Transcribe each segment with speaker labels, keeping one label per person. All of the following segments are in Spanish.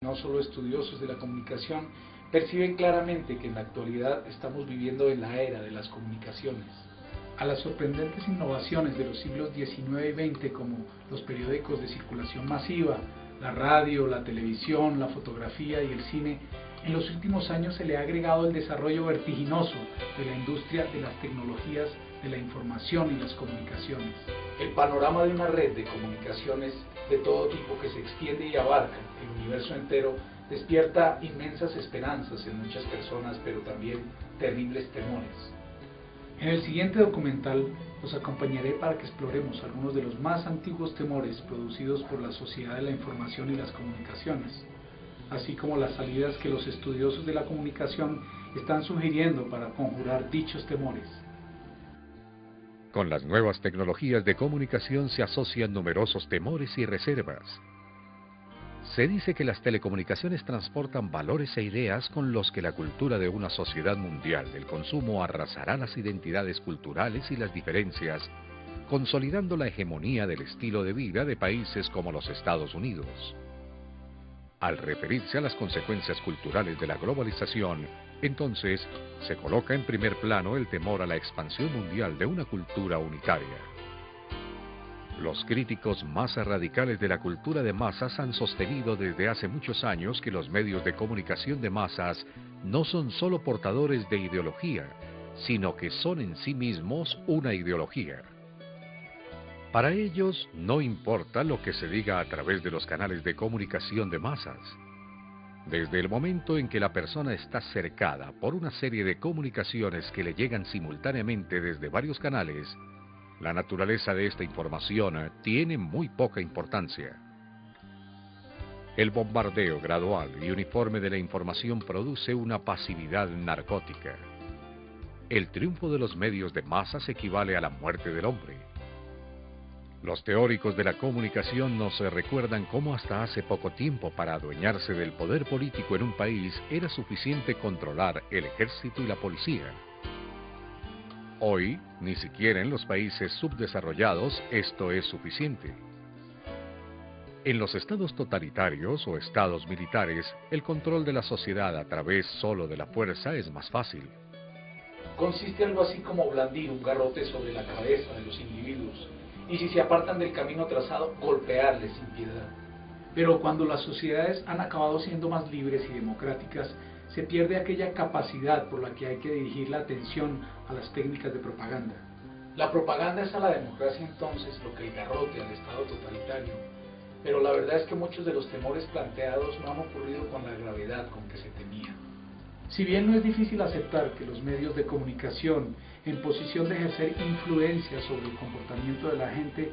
Speaker 1: no solo estudiosos de la comunicación, perciben claramente que en la actualidad estamos viviendo en la era de las comunicaciones. A las sorprendentes innovaciones de los siglos XIX y XX, como los periódicos de circulación masiva, la radio, la televisión, la fotografía y el cine, en los últimos años se le ha agregado el desarrollo vertiginoso de la industria de las tecnologías de la información y las comunicaciones. El panorama de una red de comunicaciones de todo tipo que se extiende y abarca el universo entero despierta inmensas esperanzas en muchas personas, pero también terribles temores. En el siguiente documental los acompañaré para que exploremos algunos de los más antiguos temores producidos por la sociedad de la información y las comunicaciones, así como las salidas que los estudiosos de la comunicación están sugiriendo para conjurar dichos temores.
Speaker 2: Con las nuevas tecnologías de comunicación se asocian numerosos temores y reservas. Se dice que las telecomunicaciones transportan valores e ideas con los que la cultura de una sociedad mundial del consumo arrasará las identidades culturales y las diferencias, consolidando la hegemonía del estilo de vida de países como los Estados Unidos. Al referirse a las consecuencias culturales de la globalización, entonces se coloca en primer plano el temor a la expansión mundial de una cultura unitaria. Los críticos más radicales de la cultura de masas han sostenido desde hace muchos años que los medios de comunicación de masas no son solo portadores de ideología, sino que son en sí mismos una ideología. Para ellos no importa lo que se diga a través de los canales de comunicación de masas. Desde el momento en que la persona está cercada por una serie de comunicaciones que le llegan simultáneamente desde varios canales, la naturaleza de esta información tiene muy poca importancia. El bombardeo gradual y uniforme de la información produce una pasividad narcótica. El triunfo de los medios de masas equivale a la muerte del hombre. Los teóricos de la comunicación nos recuerdan cómo hasta hace poco tiempo para adueñarse del poder político en un país era suficiente controlar el ejército y la policía. Hoy, ni siquiera en los países subdesarrollados esto es suficiente. En los estados totalitarios o estados militares, el control de la sociedad a través solo de la fuerza es más fácil.
Speaker 1: Consiste algo así como blandir un garrote sobre la cabeza de los individuos, y si se apartan del camino trazado, golpearles sin piedad. Pero cuando las sociedades han acabado siendo más libres y democráticas, se pierde aquella capacidad por la que hay que dirigir la atención a las técnicas de propaganda. La propaganda es a la democracia entonces lo que el garrote al Estado totalitario, pero la verdad es que muchos de los temores planteados no han ocurrido con la gravedad con que se temía. Si bien no es difícil aceptar que los medios de comunicación, en posición de ejercer influencia sobre el comportamiento de la gente,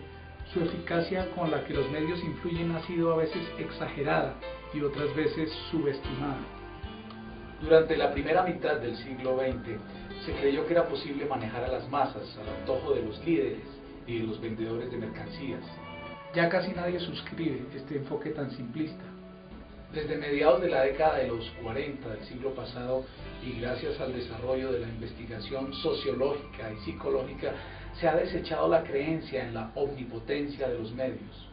Speaker 1: su eficacia con la que los medios influyen ha sido a veces exagerada y otras veces subestimada. Durante la primera mitad del siglo XX se creyó que era posible manejar a las masas al antojo de los líderes y de los vendedores de mercancías. Ya casi nadie suscribe este enfoque tan simplista. Desde mediados de la década de los 40 del siglo pasado y gracias al desarrollo de la investigación sociológica y psicológica, se ha desechado la creencia en la omnipotencia de los medios.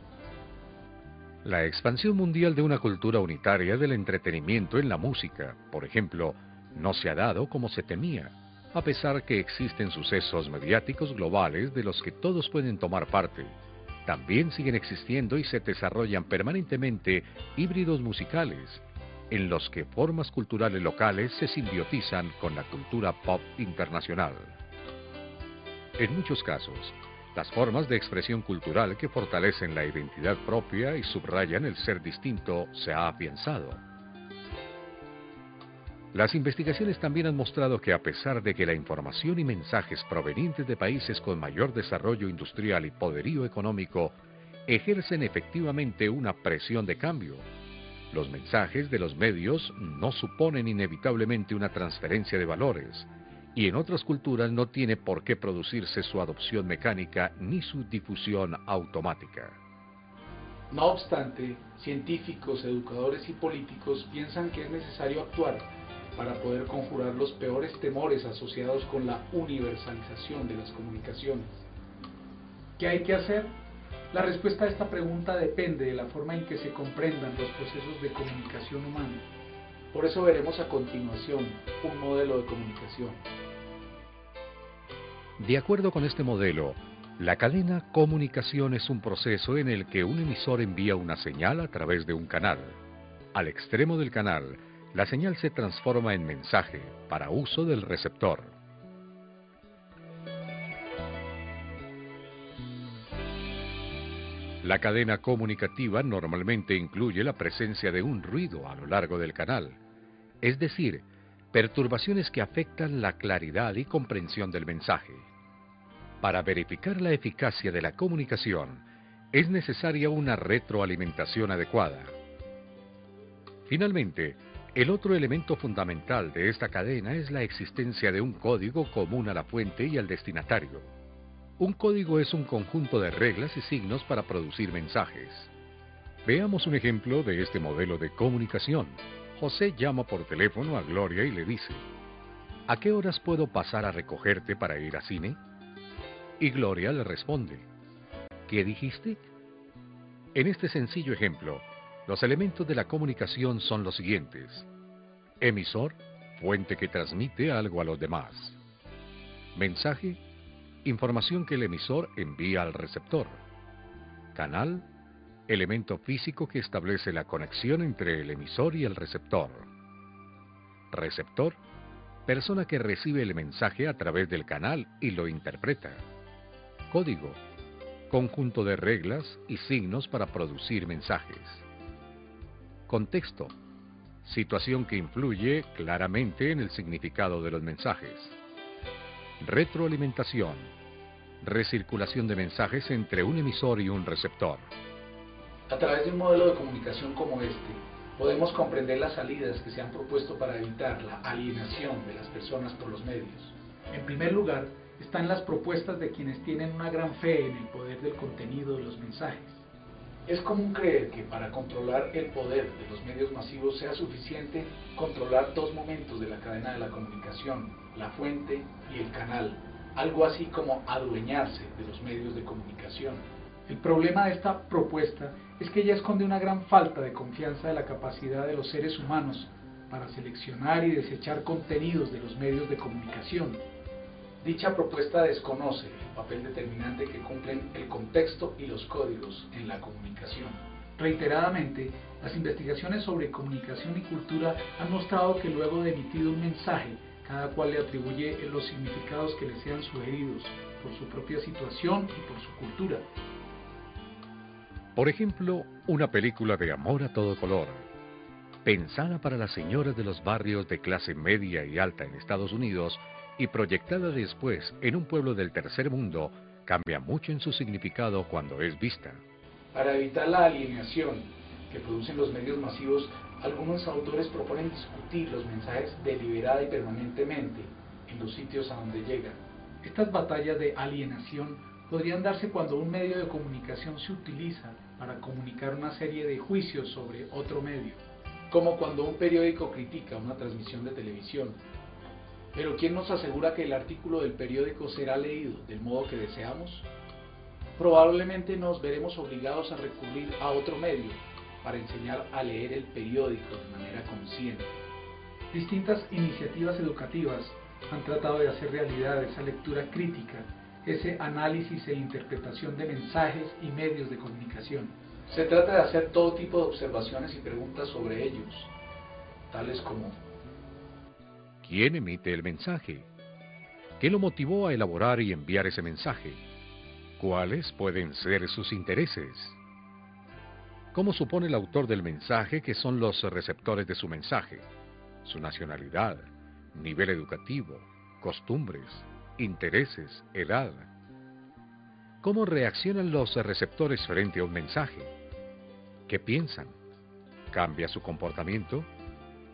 Speaker 2: La expansión mundial de una cultura unitaria del entretenimiento en la música, por ejemplo, no se ha dado como se temía, a pesar que existen sucesos mediáticos globales de los que todos pueden tomar parte. También siguen existiendo y se desarrollan permanentemente híbridos musicales, en los que formas culturales locales se simbiotizan con la cultura pop internacional. En muchos casos, las formas de expresión cultural que fortalecen la identidad propia y subrayan el ser distinto se ha afianzado. Las investigaciones también han mostrado que a pesar de que la información y mensajes provenientes de países con mayor desarrollo industrial y poderío económico ejercen efectivamente una presión de cambio, los mensajes de los medios no suponen inevitablemente una transferencia de valores, y en otras culturas no tiene por qué producirse su adopción mecánica ni su difusión automática.
Speaker 1: No obstante, científicos, educadores y políticos piensan que es necesario actuar para poder conjurar los peores temores asociados con la universalización de las comunicaciones. ¿Qué hay que hacer? La respuesta a esta pregunta depende de la forma en que se comprendan los procesos de comunicación humana. Por eso veremos a continuación un modelo de comunicación.
Speaker 2: De acuerdo con este modelo, la cadena comunicación es un proceso en el que un emisor envía una señal a través de un canal. Al extremo del canal, la señal se transforma en mensaje para uso del receptor. La cadena comunicativa normalmente incluye la presencia de un ruido a lo largo del canal, es decir, perturbaciones que afectan la claridad y comprensión del mensaje. Para verificar la eficacia de la comunicación, es necesaria una retroalimentación adecuada. Finalmente, el otro elemento fundamental de esta cadena es la existencia de un código común a la fuente y al destinatario. Un código es un conjunto de reglas y signos para producir mensajes. Veamos un ejemplo de este modelo de comunicación. José llama por teléfono a Gloria y le dice: ¿a qué horas puedo pasar a recogerte para ir a cine? Y Gloria le responde: ¿qué dijiste? En este sencillo ejemplo, los elementos de la comunicación son los siguientes: emisor, fuente que transmite algo a los demás; mensaje, información que el emisor envía al receptor; canal, elemento físico que establece la conexión entre el emisor y el receptor; receptor, persona que recibe el mensaje a través del canal y lo interpreta; código, conjunto de reglas y signos para producir mensajes; contexto, situación que influye claramente en el significado de los mensajes; retroalimentación, recirculación de mensajes entre un emisor y un receptor.
Speaker 1: A través de un modelo de comunicación como este, podemos comprender las salidas que se han propuesto para evitar la alienación de las personas por los medios. En primer lugar, están las propuestas de quienes tienen una gran fe en el poder del contenido de los mensajes. Es común creer que para controlar el poder de los medios masivos sea suficiente controlar dos momentos de la cadena de la comunicación, la fuente y el canal, algo así como adueñarse de los medios de comunicación. El problema de esta propuesta es que ella esconde una gran falta de confianza de la capacidad de los seres humanos para seleccionar y desechar contenidos de los medios de comunicación. Dicha propuesta desconoce el papel determinante que cumplen el contexto y los códigos en la comunicación. Reiteradamente, las investigaciones sobre comunicación y cultura han mostrado que luego de emitido un mensaje, cada cual le atribuye los significados que le sean sugeridos por su propia situación y por su cultura.
Speaker 2: Por ejemplo, una película de amor a todo color, pensada para las señoras de los barrios de clase media y alta en Estados Unidos y proyectada después en un pueblo del tercer mundo, cambia mucho en su significado cuando es vista.
Speaker 1: Para evitar la alienación que producen los medios masivos, algunos autores proponen discutir los mensajes deliberada y permanentemente en los sitios a donde llegan. Estas batallas de alienación podrían darse cuando un medio de comunicación se utiliza para comunicar una serie de juicios sobre otro medio, como cuando un periódico critica una transmisión de televisión. Pero ¿quién nos asegura que el artículo del periódico será leído del modo que deseamos? Probablemente nos veremos obligados a recurrir a otro medio para enseñar a leer el periódico de manera consciente. Distintas iniciativas educativas han tratado de hacer realidad esa lectura crítica, ese análisis e interpretación de mensajes y medios de comunicación. Se trata de hacer todo tipo de observaciones y preguntas sobre ellos, tales como:
Speaker 2: ¿quién emite el mensaje? ¿Qué lo motivó a elaborar y enviar ese mensaje? ¿Cuáles pueden ser sus intereses? ¿Cómo supone el autor del mensaje que son los receptores de su mensaje? Su nacionalidad, nivel educativo, costumbres, intereses, edad. ¿Cómo reaccionan los receptores frente a un mensaje? ¿Qué piensan? ¿Cambia su comportamiento?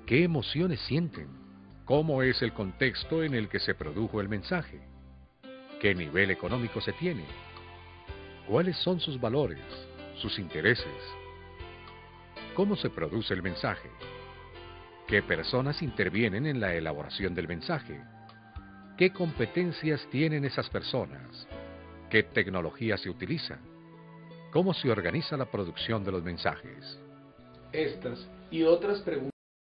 Speaker 2: ¿Qué emociones sienten? ¿Cómo es el contexto en el que se produjo el mensaje? ¿Qué nivel económico se tiene? ¿Cuáles son sus valores, sus intereses? ¿Cómo se produce el mensaje? ¿Qué personas intervienen en la elaboración del mensaje? ¿Qué competencias tienen esas personas? ¿Qué tecnología se utiliza? ¿Cómo se organiza la producción de los mensajes?
Speaker 1: Estas y otras preguntas